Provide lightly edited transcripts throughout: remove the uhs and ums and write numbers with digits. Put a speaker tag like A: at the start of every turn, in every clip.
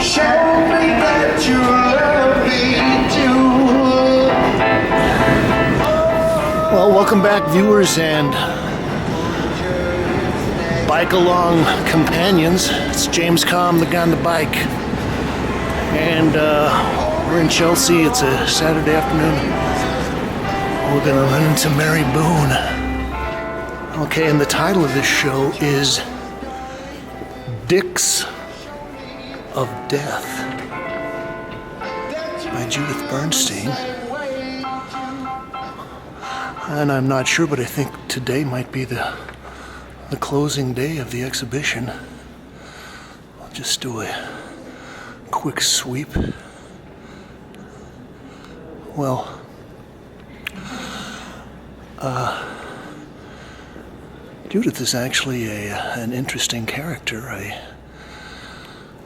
A: Show me that you love me too.
B: Well, welcome back, viewers and bike-along companions. It's James Kalm, the guy on the bike. And we're in Chelsea. It's a Saturday afternoon. We're going to run into Mary Boone. Okay, and the title of this show is Dicks of Death by Judith Bernstein. And I'm not sure, but I think today might be the closing day of the exhibition. I'll just do a quick sweep. Well, Judith is actually an interesting character. I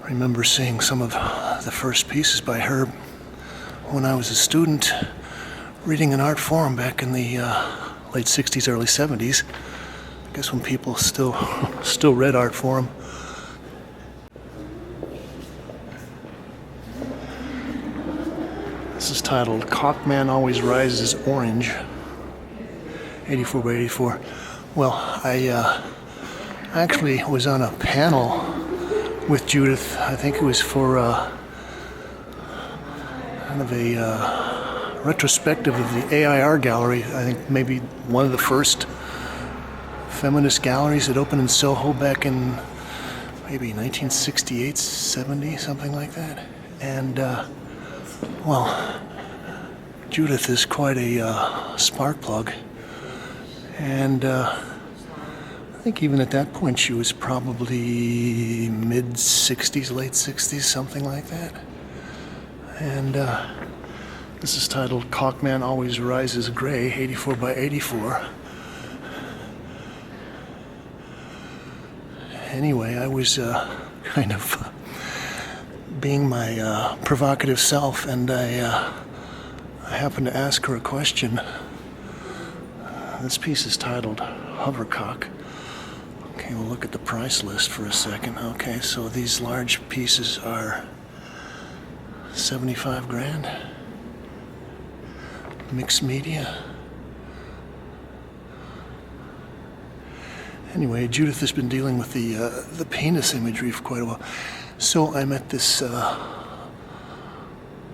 B: remember seeing some of the first pieces by her when I was a student reading an art forum back in the late 60s, early 70s. I guess when people still read art forum. This is titled Cockman Always Rises Orange, 84 by 84. Well, I actually was on a panel with Judith. I think it was for kind of a retrospective of the AIR gallery. I think maybe one of the first feminist galleries that opened in Soho back in maybe 1968, 70, something like that. And, well, Judith is quite a spark plug. And I think even at that point she was probably mid-60s, late 60s, something like that. And this is titled Cockman Always Rises Gray, 84 by 84. Anyway, I was kind of being my provocative self, and I happened to ask her a question. This piece is titled Hovercock. Okay, we'll look at the price list for a second. Okay, so these large pieces are 75 grand. Mixed media. Anyway, Judith has been dealing with the penis imagery for quite a while. So I'm at this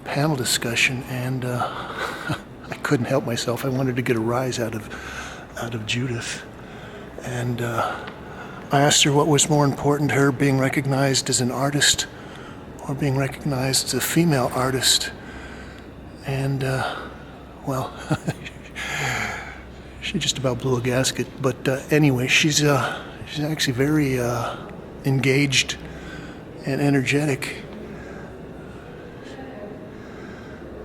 B: panel discussion, and I couldn't help myself. I wanted to get a rise out of Judith, and I asked her what was more important, her being recognized as an artist or being recognized as a female artist. And well, she just about blew a gasket. But anyway, she's actually very engaged and energetic.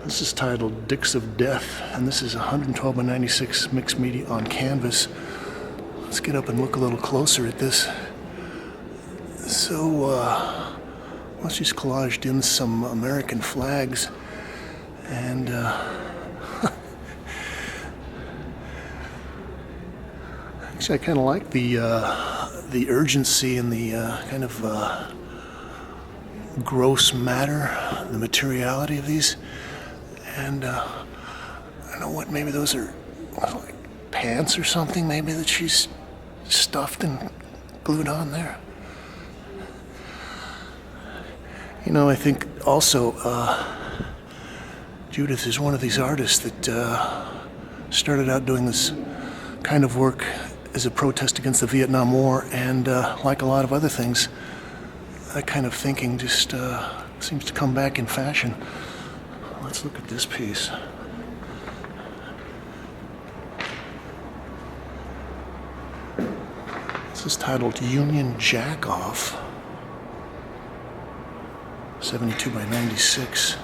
B: This is titled Dicks of Death, and this is 112 by 96 mixed media on canvas. Let's get up and look a little closer at this. So, well, she's collaged in some American flags, and actually I kind of like the urgency and the kind of gross matter, the materiality of these. And I don't know what, maybe those are like pants or something, maybe, that she's stuffed and glued on there. You know, I think also Judith is one of these artists that started out doing this kind of work as a protest against the Vietnam War, and like a lot of other things, that kind of thinking just seems to come back in fashion. Let's look at this piece. This is titled Union Jack-Off, 72 by 96.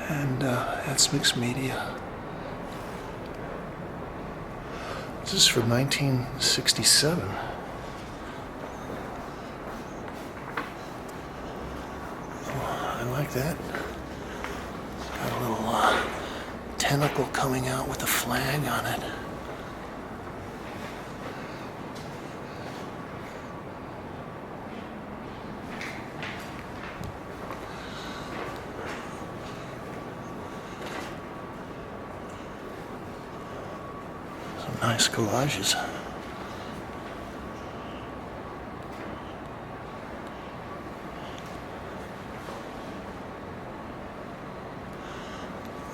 B: And that's mixed media. This is from 1967. I like that. Got a little tentacle coming out with a flag on it. Nice collages.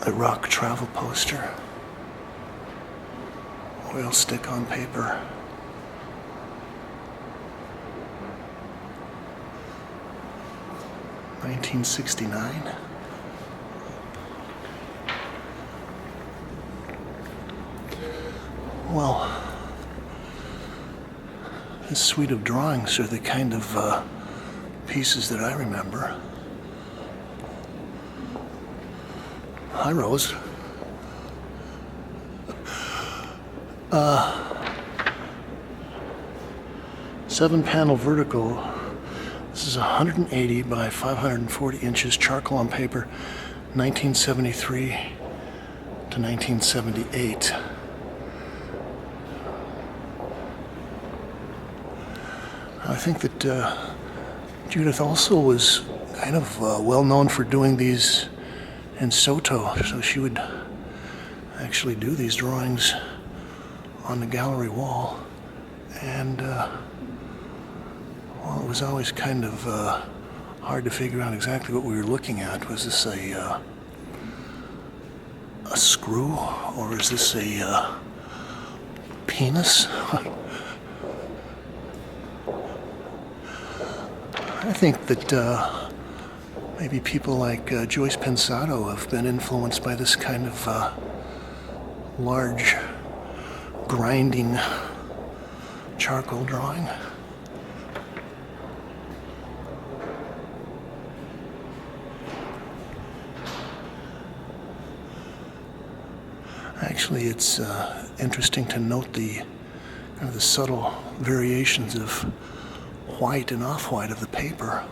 B: A rock travel poster. Oil stick on paper. $1969. Well, this suite of drawings are the kind of pieces that I remember. Hi, Rose. Seven-panel vertical. This is 180 by 540 inches, charcoal on paper, 1973 to 1978. I think that Judith also was kind of well known for doing these in Soto, so she would actually do these drawings on the gallery wall, and well, it was always kind of hard to figure out exactly what we were looking at. Was this a screw, or is this a penis? I think that maybe people like Joyce Pensado have been influenced by this kind of large, grinding charcoal drawing. Actually, it's interesting to note the kind of the subtle variations of white and off-white of the paper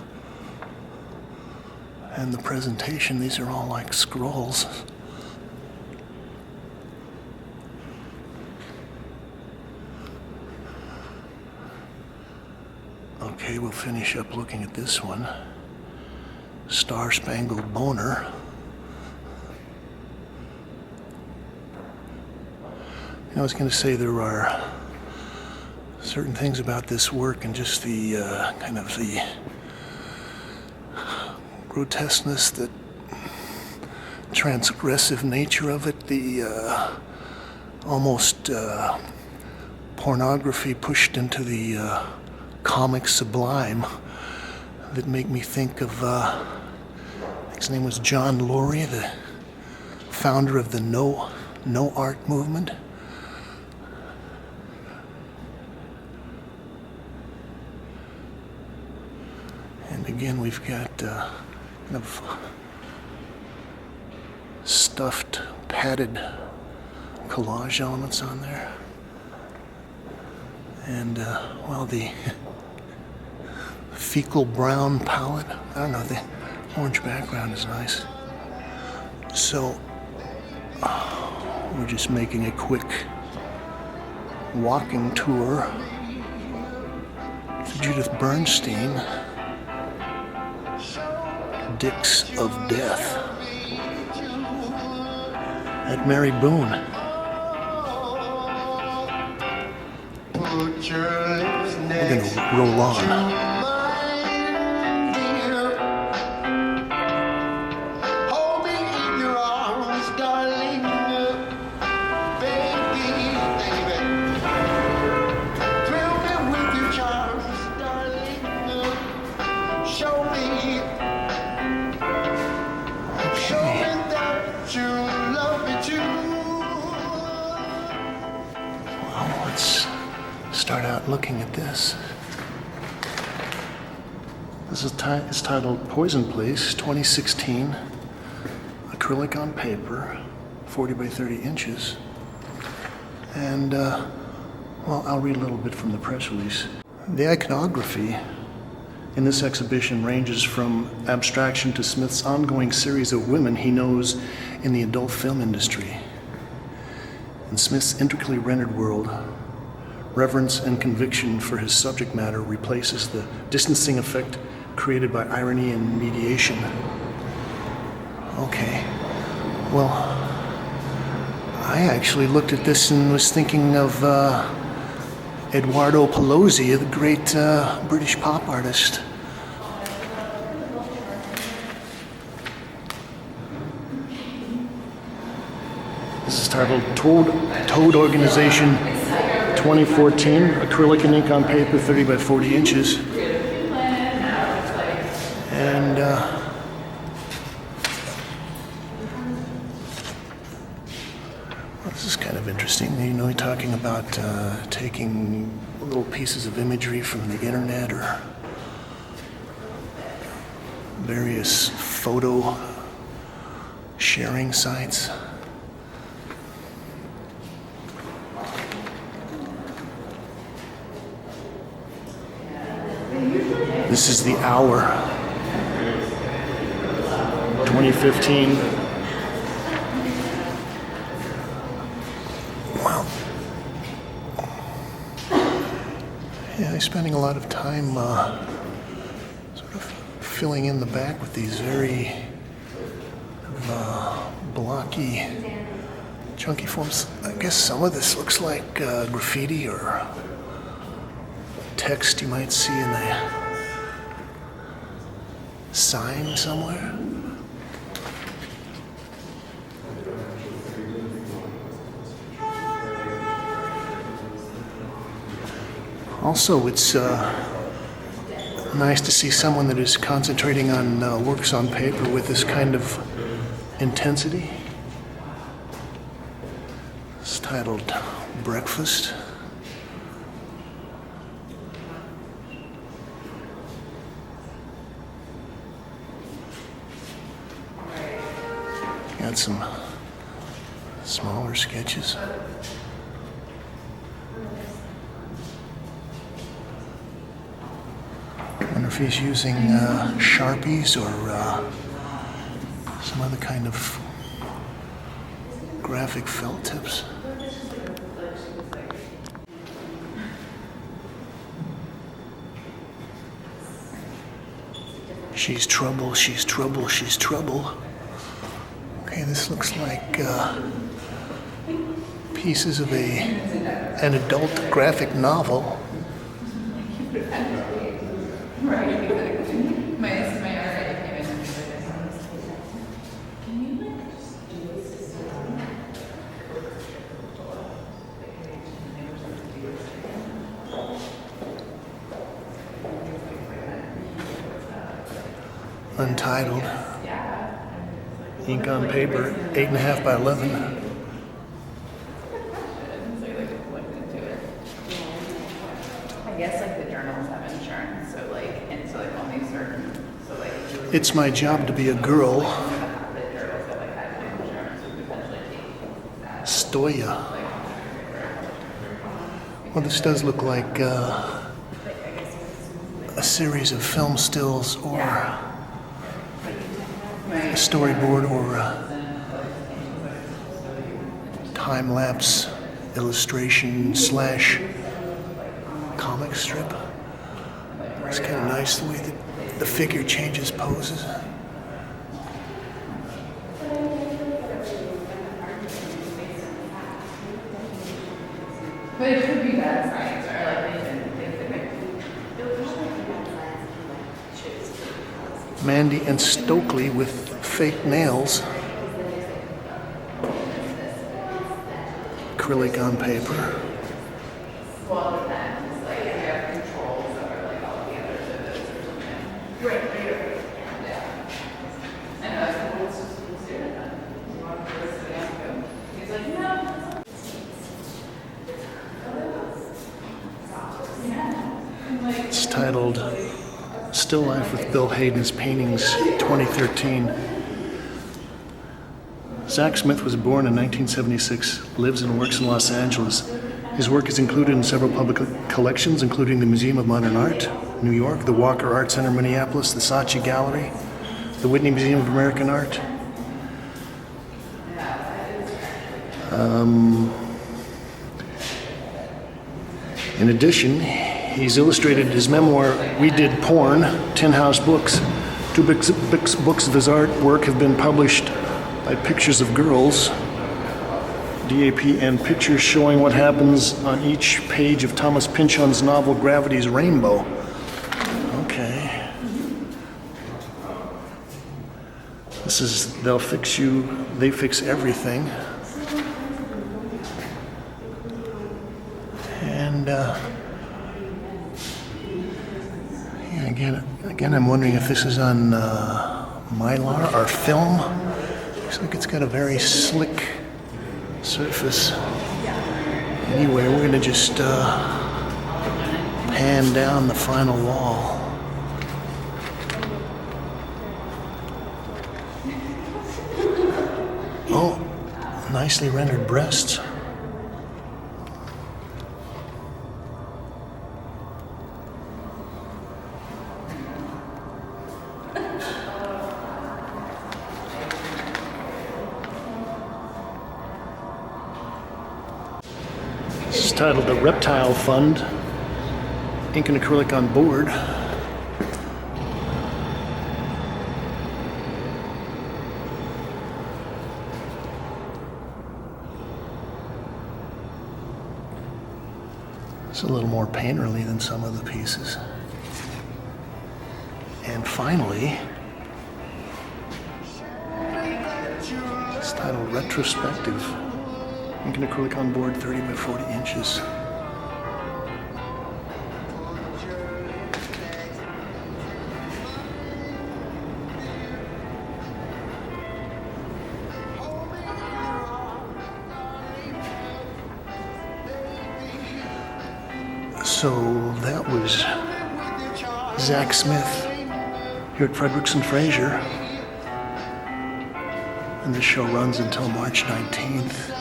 B: and the presentation. These are all like scrolls. Okay, we'll finish up looking at this one. Star Spangled Boner. I was going to say there are certain things about this work and just the kind of the grotesqueness, the transgressive nature of it, the almost pornography pushed into the comic sublime that make me think of, I think his name was John Laurie, the founder of the No Art movement. And again, we've got kind of stuffed, padded collage elements on there. And, well, the fecal brown palette, I don't know, the orange background is nice. So, we're just making a quick walking tour to Judith Bernstein, Dicks of Death, at Mary Boone. We're gonna roll on. Start out looking at this. This is it's titled Poison Place 2016, acrylic on paper, 40 by 30 inches. And, well, I'll read a little bit from the press release. The iconography in this exhibition ranges from abstraction to Smith's ongoing series of women he knows in the adult film industry. In Smith's intricately rendered world, reverence and conviction for his subject matter replaces the distancing effect created by irony and mediation. Okay, well, I I actually looked at this and was thinking of Eduardo Pelosi, the great British pop artist. This is titled Toad Organization 2014, acrylic and ink on paper, 30 by 40 inches. And this is kind of interesting. You know, talking about taking little pieces of imagery from the internet or various photo sharing sites. This is the hour, 2015. Wow. Yeah, I'm spending a lot of time sort of filling in the back with these very blocky, chunky forms. I guess some of this looks like graffiti or text you might see in the sign somewhere. Also, it's nice to see someone that is concentrating on works on paper with this kind of intensity. It's titled Breakfast. Got some smaller sketches. I wonder if he's using Sharpies or some other kind of graphic felt tips. She's trouble, she's trouble, she's trouble. Okay, this looks like pieces of an adult graphic novel. Untitled. Ink on paper, 8.5 by 11.
C: I guess like the journals have insurance, so like, and so like only certain, so like.
B: It's my job to be a girl. Stoya. Well, this does look like a series of film stills or a storyboard or a time-lapse illustration / comic strip. It's kind of nice the way that the figure changes poses.
C: But it could be bad science, or like they
B: Mandy and Stokely with fake nails. Acrylic on paper.
C: well, it depends. Like if you have controls over like all the other photos or something. Right. Yeah. I know. I said, well, let's do it then. You want to do this again? He's like, no.
B: It's titled Still Life with Bill Hayden's Paintings, 2013. Zack Smith was born in 1976, lives and works in Los Angeles. His work is included in several public collections, including the Museum of Modern Art, New York, the Walker Art Center, Minneapolis, the Saatchi Gallery, the Whitney Museum of American Art. In addition, he's illustrated his memoir, We Did Porn, Tin House Books. Two books of his artwork have been published by Pictures of Girls, DAP and pictures showing what happens on each page of Thomas Pynchon's novel Gravity's Rainbow. Okay. This is They'll Fix You, They Fix Everything. And yeah, again, I'm wondering if this is on Mylar or film. Looks like it's got a very slick surface. Anyway, we're gonna just pan down the final wall. Oh, nicely rendered breasts. This is titled The Reptile Fund, ink and acrylic on board. It's a little more painterly than some of the pieces. And finally, it's titled Retrospective. Ink and acrylic on board, 30 by 40 inches. So that was Zack Smith here at Fredericks Freiser. And this show runs until March 19th.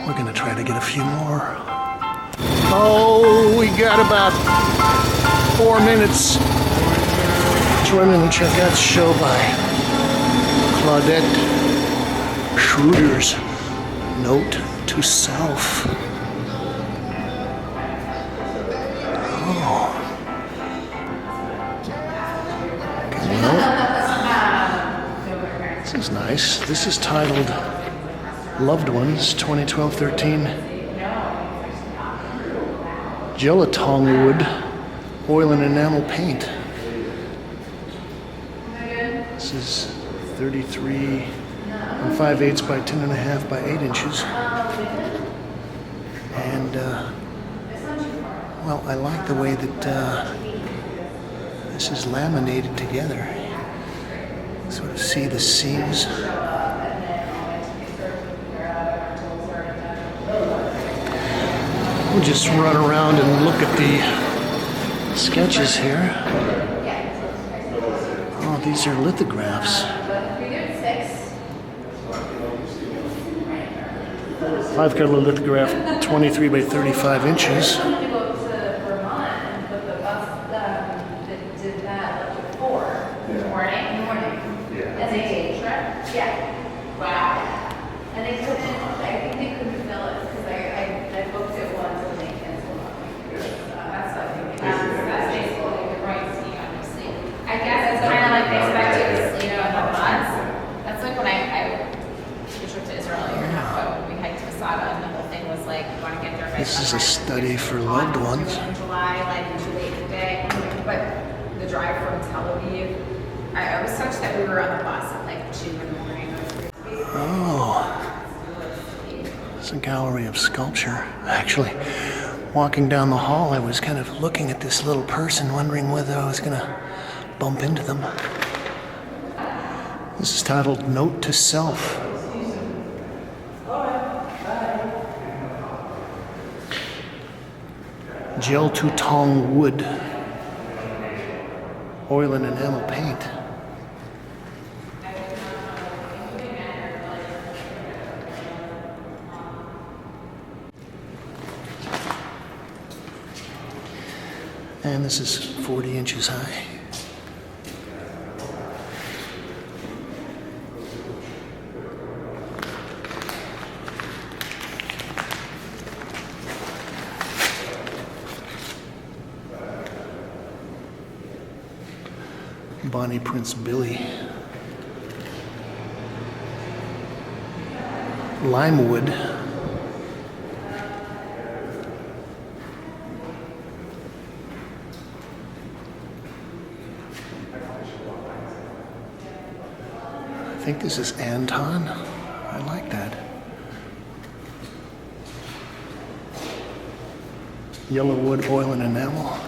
B: We're gonna try to get a few more. Oh, we got about 4 minutes. Join in and check out the show by Claudette Schreuders, Note to Self. Oh. Okay, well, this is nice. This is titled Loved Ones, 2012-13. Gelatong wood, oil and enamel paint. This is 33 and 5/8 by 10.5 by 8 inches. And, well, I like the way that this is laminated together. Sort of see the seams. We'll just run around and look at the sketches here. Oh, these are lithographs. 5-color lithograph, 23 by 35 inches. This is a study for loved ones.
C: In July, like too late in the day, but the drive from Tel Aviv, I was such that we were on the bus at like 2 in the morning.
B: Oh, it's a gallery of sculpture. Actually, walking down the hall, I was kind of looking at this little person, wondering whether I was gonna bump into them. This is titled Note to Self. Gelatong wood, oil and enamel paint. And this is 40 inches high. Bonnie Prince Billy. Lime wood, I think this is Anton. I like that. Yellow wood, oil, and enamel.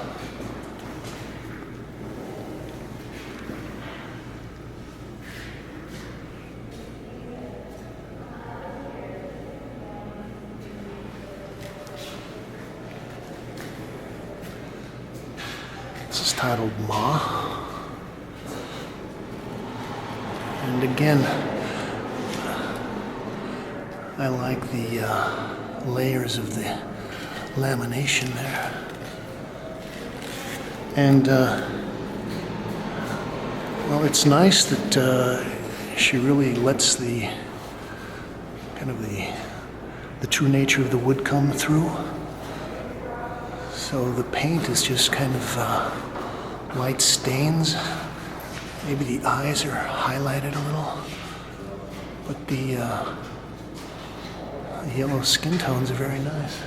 B: This is titled Ma. And again, I like the layers of the lamination there. And, well, it's nice that she really lets the kind of the true nature of the wood come through. So the paint is just kind of light stains. Maybe the eyes are highlighted a little, but the yellow skin tones are very nice.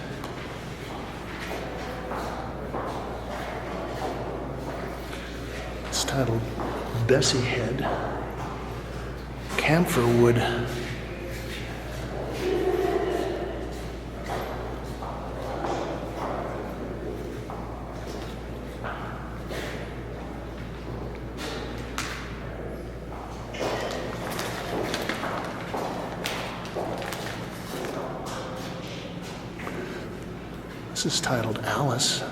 B: It's titled Bessie Head, camphor wood. This is titled Alice.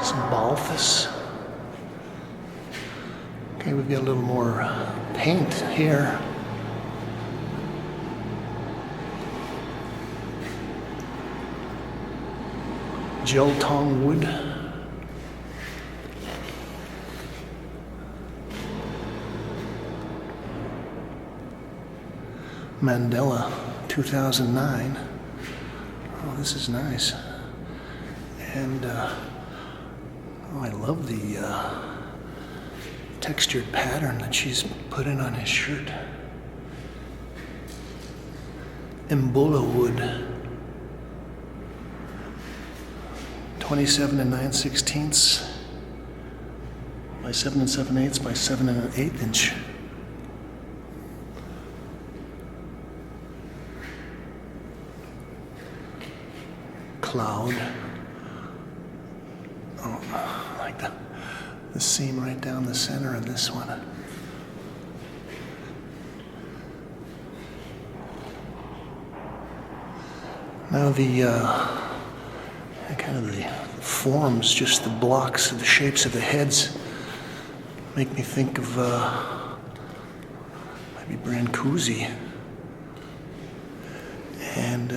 B: Some Balthus. Okay, we've got a little more paint here. Gel tong wood. Mandela, 2009. Oh, this is nice. And, oh, I love the textured pattern that she's put in on his shirt. Embula wood. 27 9/16 by 7 7/8 by 7 1/8 inch. Cloud. Oh, I like the seam right down the center of this one. Now the kind of the forms, just the blocks of the shapes of the heads, make me think of maybe Brancusi. And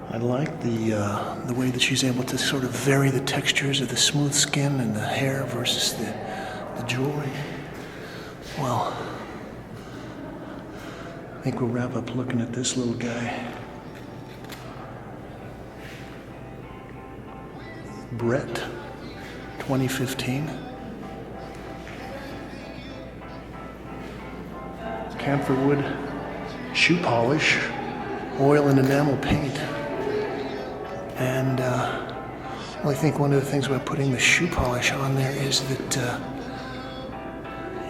B: I like the way that she's able to sort of vary the textures of the smooth skin and the hair versus the jewelry. Well, I think we'll wrap up looking at this little guy. Brett, 2015. Camphor wood, shoe polish, oil and enamel paint. And well, I think one of the things about putting the shoe polish on there is that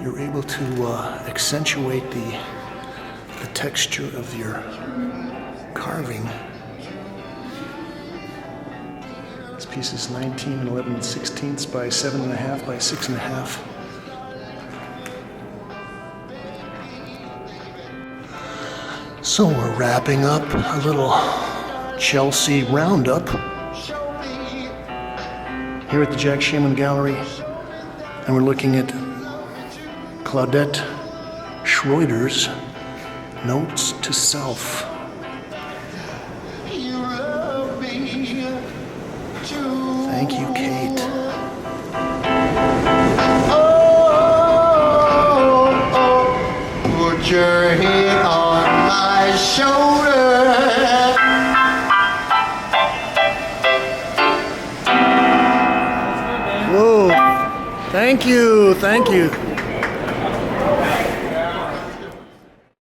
B: you're able to accentuate the texture of your carving. This piece is 19 11/16 by 7 1/2 by 6 1/2. So we're wrapping up a little Chelsea roundup here at the Jack Shaman Gallery, and we're looking at Claudette Schreuders' Notes to Self. Thank you, Kate.
A: Put your head on. shoulder.
B: Whoa. Thank you. Thank you.